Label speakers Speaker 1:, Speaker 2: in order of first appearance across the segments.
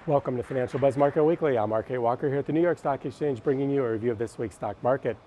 Speaker 1: Welcome to Financial Buzz Market Weekly. I'm RK Walker here at the New York Stock Exchange, bringing you a review of this week's stock market.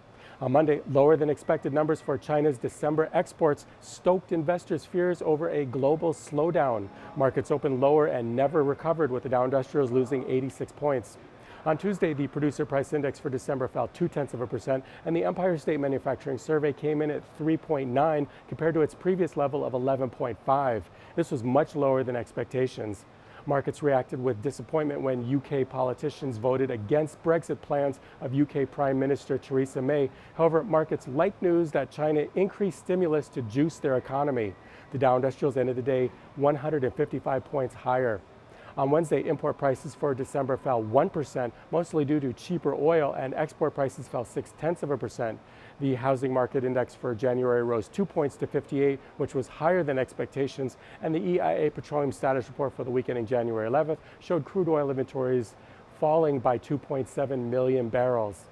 Speaker 1: On Monday, lower than expected numbers for China's December exports stoked investors' fears over a global slowdown. Markets opened lower and never recovered, with the Dow Industrials losing 86 points. On Tuesday, the producer price index for December fell 0.2%, and the Empire State Manufacturing Survey came in at 3.9 compared to its previous level of 11.5. This was much lower than expectations. Markets reacted with disappointment when UK politicians voted against Brexit plans of UK Prime Minister Theresa May. However, markets like news that China increased stimulus to juice their economy. The Dow Industrials ended the day 155 points higher. On Wednesday, import prices for December fell 1%, mostly due to cheaper oil, and export prices fell 0.6%. The housing market index for January rose 2 points to 58, which was higher than expectations, and the EIA petroleum status report for the week ending January 11th showed crude oil inventories falling by 2.7 million barrels.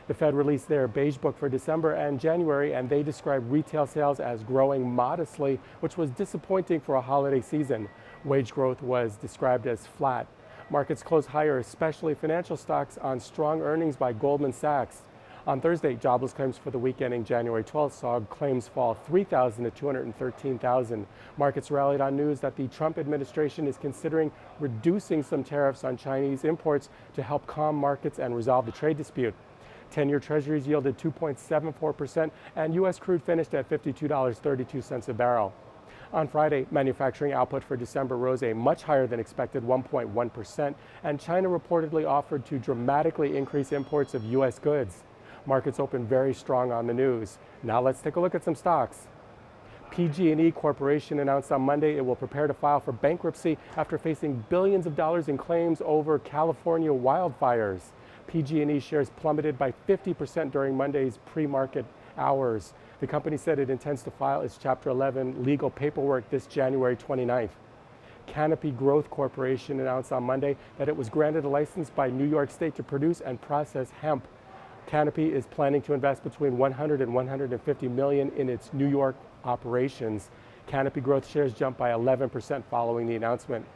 Speaker 1: The Fed released their beige book for December and January, and they described retail sales as growing modestly, which was disappointing for a holiday season. Wage growth was described as flat. Markets closed higher, especially financial stocks, on strong earnings by Goldman Sachs. On Thursday, jobless claims for the week ending January 12th saw claims fall 3,000 to 213,000. Markets rallied on news that the Trump administration is considering reducing some tariffs on Chinese imports to help calm markets and resolve the trade dispute. 10-year treasuries yielded 2.74%, and U.S. crude finished at $52.32 a barrel. On Friday, manufacturing output for December rose a much higher than expected 1.1%, and China reportedly offered to dramatically increase imports of U.S. goods. Markets opened very strong on the news. Now let's take a look at some stocks. PG&E Corporation announced on Monday it will prepare to file for bankruptcy after facing billions of dollars in claims over California wildfires. PG&E shares plummeted by 50% during Monday's pre-market hours. The company said it intends to file its Chapter 11 legal paperwork this January 29th. Canopy Growth Corporation announced on Monday that it was granted a license by New York State to produce and process hemp. Canopy is planning to invest between $100 and $150 million in its New York operations. Canopy Growth shares jumped by 11% following the announcement.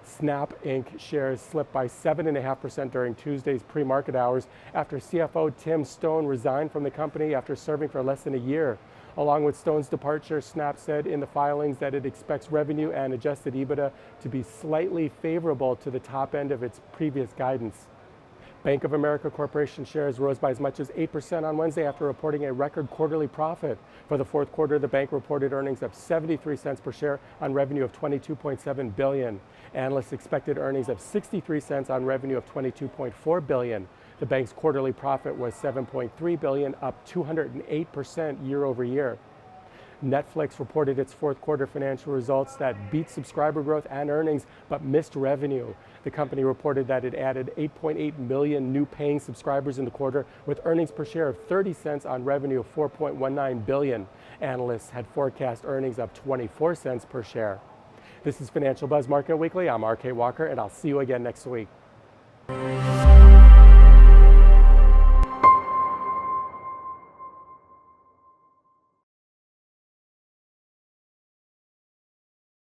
Speaker 1: Snap Inc. shares slipped by 7.5% during Tuesday's pre-market hours after CFO Tim Stone resigned from the company after serving for less than a year. Along with Stone's departure, Snap said in the filings that it expects revenue and adjusted EBITDA to be slightly favorable to the top end of its previous guidance. Bank of America Corporation shares rose by as much as 8% on Wednesday after reporting a record quarterly profit. For the fourth quarter, the bank reported earnings of 73 cents per share on revenue of $22.7 billion. Analysts expected earnings of 63 cents on revenue of $22.4 billion. The bank's quarterly profit was $7.3 billion, up 208% year over year. Netflix reported its fourth quarter financial results that beat subscriber growth and earnings but missed revenue. The company reported that it added 8.8 million new paying subscribers in the quarter, with earnings per share of 30 cents on revenue of $4.19 billion. Analysts had forecast earnings of 24 cents per share. This is Financial Buzz Market Weekly. I'm RK Walker, and I'll see you again next week.